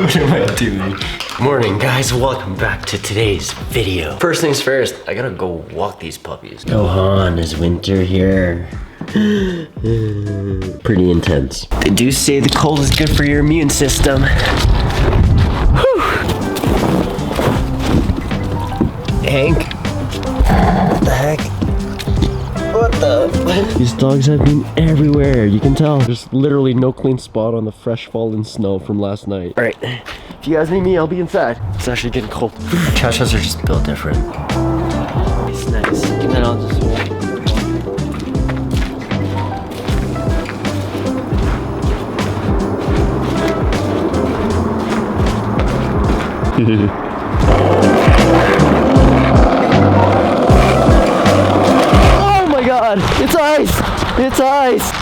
What am I doing? Morning, guys. Welcome back to today's video. First things first, I gotta go walk these puppies. Gohan, is winter here? Pretty intense. They do say the cold is good for your immune system. Whew. Hank? What the heck? What the? These dogs have been everywhere. You can tell. There's literally no clean spot on the fresh fallen snow from last night. All right, if you guys need me, I'll be inside. It's actually getting cold. Trash houses are just built different. It's nice. And then I'll just walk. God, it's ice! It's ice!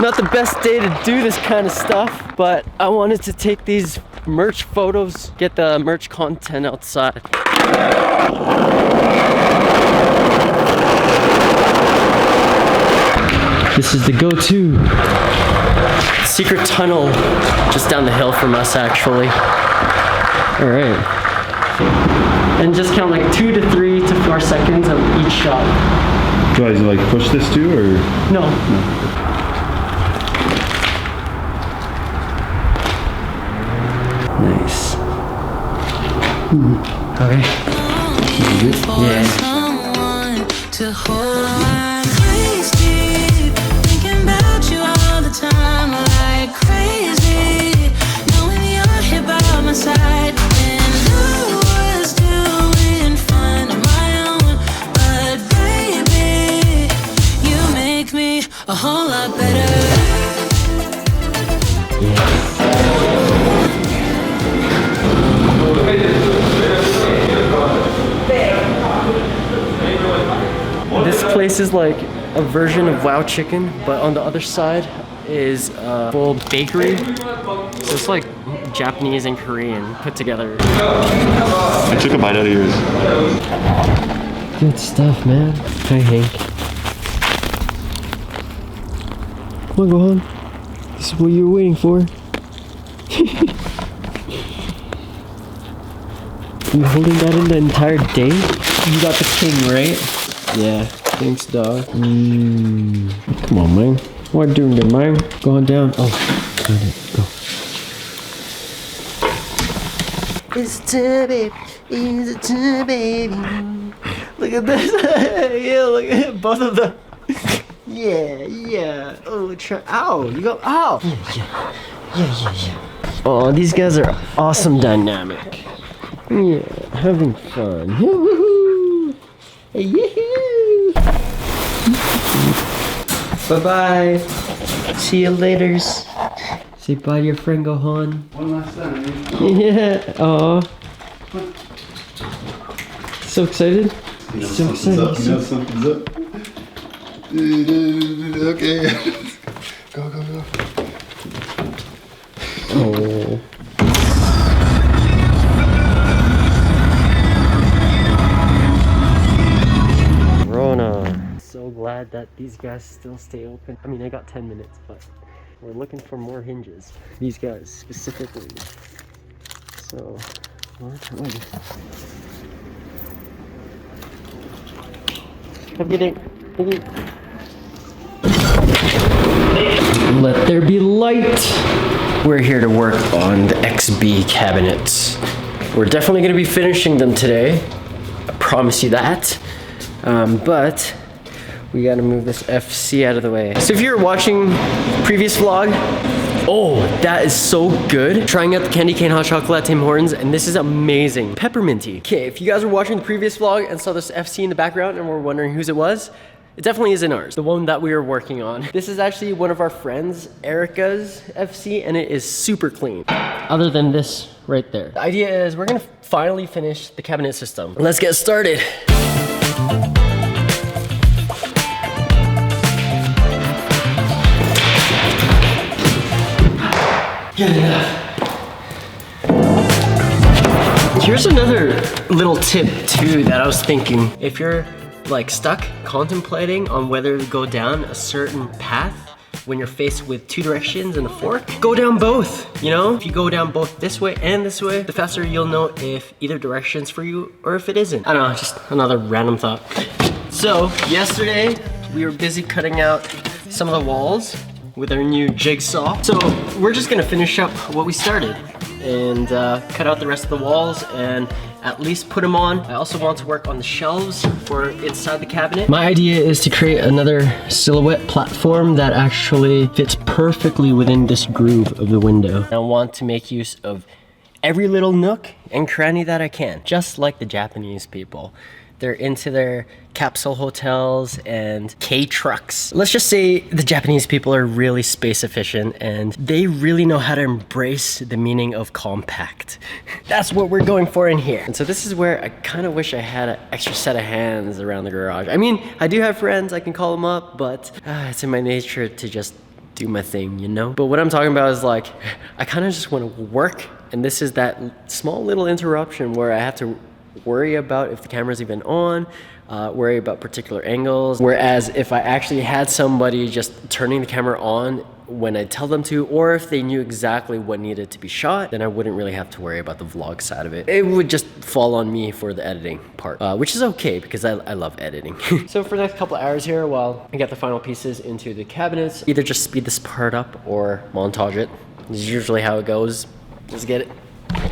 Not the best day to do this kind of stuff, but I wanted to take these merch photos, get the merch content outside. This is the go-to secret tunnel just down the hill from us, actually. All right. And just count like 2 to 3 to 4 seconds of each shot. Do I like push this too, or? No. Nice. Okay. Yeah. Thinking about you all the time like crazy. Knowing you're here by my side. A whole lot better. This place is like a version of Wow Chicken, but on the other side is a full bakery. So it's like Japanese and Korean put together. I took a bite out of yours. Good stuff, man. Hi, Hank. Come on, Gohan. This is what you were waiting for. You holding that in the entire day? You got the king, right? Yeah. Thanks, dog. Come on, man. What are you doing there, man? Go on down. Oh, got it. Go. It's time, baby. It's time, baby. Look at this. Yeah, look at both of them. Yeah. Oh, ow, you go, ow. Yeah. Oh, these guys are awesome dynamic. Yeah, having fun. Woo-hoo. Yee-hoo. Bye-bye. See you later. Say bye to your friend Gohan. One last time. Yeah, aw. So excited? So excited. Something's up. Okay. Go. Oh. Rona. So glad that these guys still stay open. I mean, I got 10 minutes, but we're looking for more hinges. These guys specifically. So, what? Have a good day. Thank you. Let there be light. We're here to work on the XB cabinets. We're definitely going to be finishing them today. I promise you that. But we got to move this FC out of the way. So if you're watching previous vlog, oh, that is so good. Trying out the candy cane hot chocolate at Tim Hortons, and this is amazing. Pepperminty. Okay, if you guys were watching the previous vlog and saw this FC in the background and were wondering whose it was, it definitely isn't ours, the one that we were working on. This is actually one of our friends, Erica's FC, and it is super clean. Other than this right there. The idea is we're gonna finally finish the cabinet system. Let's get started. Good enough. Here's another little tip too that I was thinking. If you're like stuck contemplating on whether to go down a certain path, when you're faced with two directions and a fork, go down both, you know? If you go down both this way and this way, the faster you'll know if either direction's for you or if it isn't. I don't know, just another random thought. So, yesterday, we were busy cutting out some of the walls with our new jigsaw. So, we're just gonna finish up what we started and cut out the rest of the walls and at least put them on. I also want to work on the shelves for inside the cabinet. My idea is to create another silhouette platform that actually fits perfectly within this groove of the window. I want to make use of every little nook and cranny that I can, just like the Japanese people. They're into their capsule hotels and K-trucks. Let's just say the Japanese people are really space efficient and they really know how to embrace the meaning of compact. That's what we're going for in here. And so this is where I kind of wish I had an extra set of hands around the garage. I mean, I do have friends, I can call them up, but it's in my nature to just do my thing, you know? But what I'm talking about is like, I kind of just want to work, and this is that small little interruption where I have to worry about if the camera's even on, worry about particular angles. Whereas if I actually had somebody just turning the camera on when I tell them to, or if they knew exactly what needed to be shot, then I wouldn't really have to worry about the vlog side of it. It would just fall on me for the editing part, which is okay because I love editing. So for the next couple of hours here, while I get the final pieces into the cabinets, either just speed this part up or montage it. This is usually how it goes. Let's get it.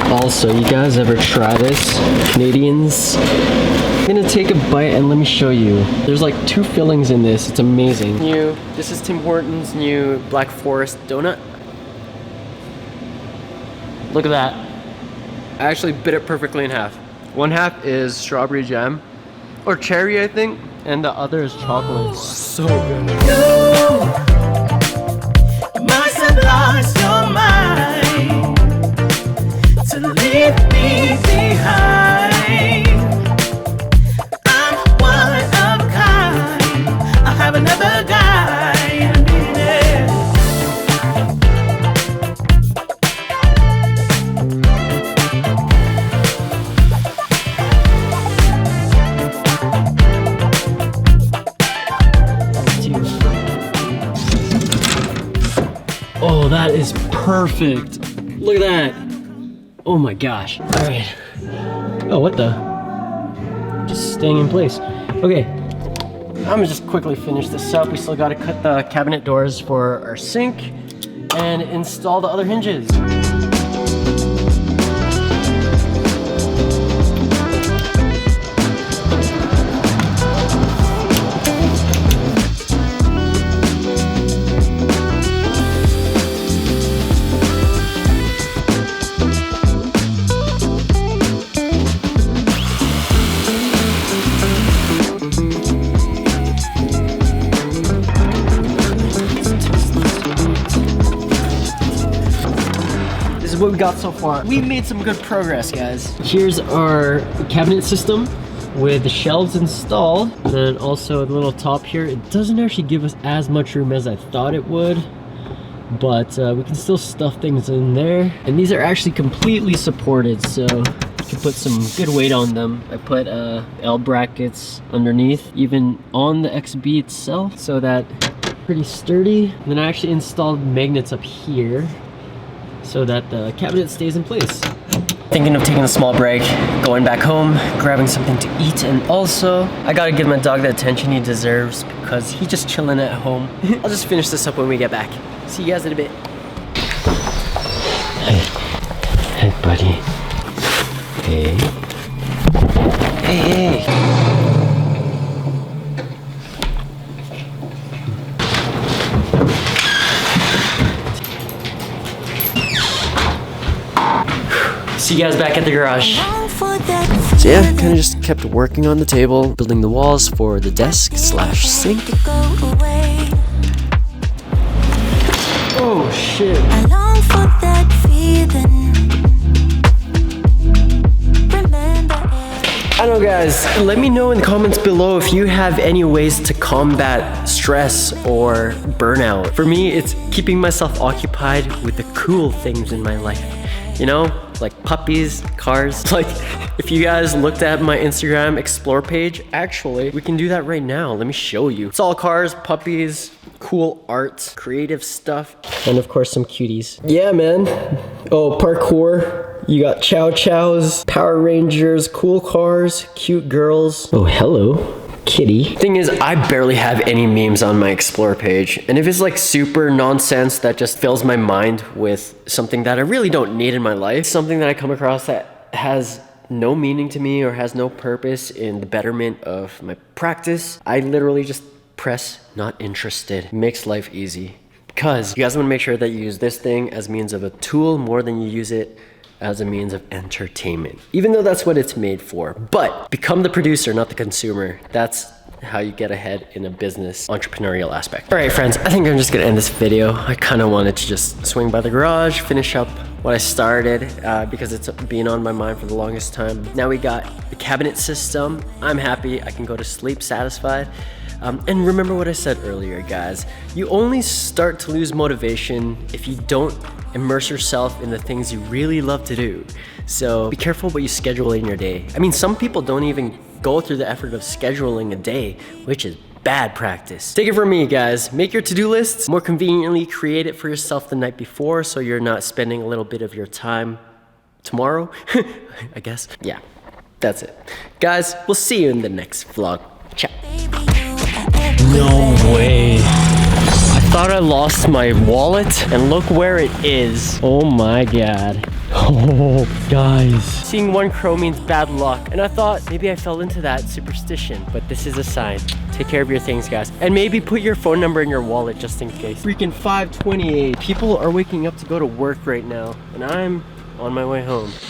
Also, you guys ever try this? Canadians? I'm gonna take a bite and let me show you. There's like 2 fillings in this. It's amazing. This is Tim Hortons new Black Forest donut. Look at that. I actually bit it perfectly in half. One half is strawberry jam, or cherry I think, and the other is chocolate. So good. You must have lost your mind to leave me behind. I'm one of a kind. I have another guy. Oh, that is perfect. Look at that. Oh my gosh. All right. Oh, what the? Just staying in place. Okay. I'm gonna just quickly finish this up. We still gotta cut the cabinet doors for our sink and install the other hinges. What we got so far. We made some good progress, guys. Here's our cabinet system with the shelves installed, and also the little top here. It doesn't actually give us as much room as I thought it would, but we can still stuff things in there. And these are actually completely supported, so you can put some good weight on them. I put L brackets underneath, even on the XB itself, so that pretty sturdy. And then I actually installed magnets up here so that the cabinet stays in place. Thinking of taking a small break, going back home, grabbing something to eat, and also I gotta give my dog the attention he deserves because he's just chilling at home. I'll just finish this up when we get back. See you guys in a bit. Hey buddy. Hey. Hey. See you guys back at the garage. So yeah, kind of just kept working on the table, building the walls for the desk / sink. Oh shit. I long for that feeling. I don't know, guys, let me know in the comments below if you have any ways to combat stress or burnout. For me, it's keeping myself occupied with the cool things in my life. You know, like puppies, cars. Like, if you guys looked at my Instagram explore page, actually, we can do that right now. Let me show you. It's all cars, puppies, cool art, creative stuff, and of course some cuties. Yeah, man. Oh, parkour. You got Chow Chows, Power Rangers, cool cars, cute girls. Oh, hello. Kitty. Thing is, I barely have any memes on my Explore page. And if it's like super nonsense that just fills my mind with something that I really don't need in my life, something that I come across that has no meaning to me or has no purpose in the betterment of my practice, I literally just press not interested. It makes life easy. Because you guys want to make sure that you use this thing as means of a tool more than you use it as a means of entertainment, even though that's what it's made for. But become the producer, not the consumer. That's how you get ahead in a business entrepreneurial aspect. All right, friends, I think I'm just gonna end this video. I kind of wanted to just swing by the garage, finish up what I started because it's been on my mind for the longest time. Now we got the cabinet system. I'm happy. I can go to sleep satisfied. And remember what I said earlier, guys. You only start to lose motivation if you don't immerse yourself in the things you really love to do. So be careful what you schedule in your day. I mean, some people don't even go through the effort of scheduling a day, which is bad practice. Take it from me, guys. Make your to-do lists. More conveniently, create it for yourself the night before so you're not spending a little bit of your time tomorrow, I guess. Yeah, that's it. Guys, we'll see you in the next vlog. Ciao. No way. I thought I lost my wallet, and look where it is. Oh my god. Oh, guys. Seeing one crow means bad luck, and I thought maybe I fell into that superstition, but this is a sign. Take care of your things, guys. And maybe put your phone number in your wallet just in case. Freaking 5:28. People are waking up to go to work right now, and I'm on my way home.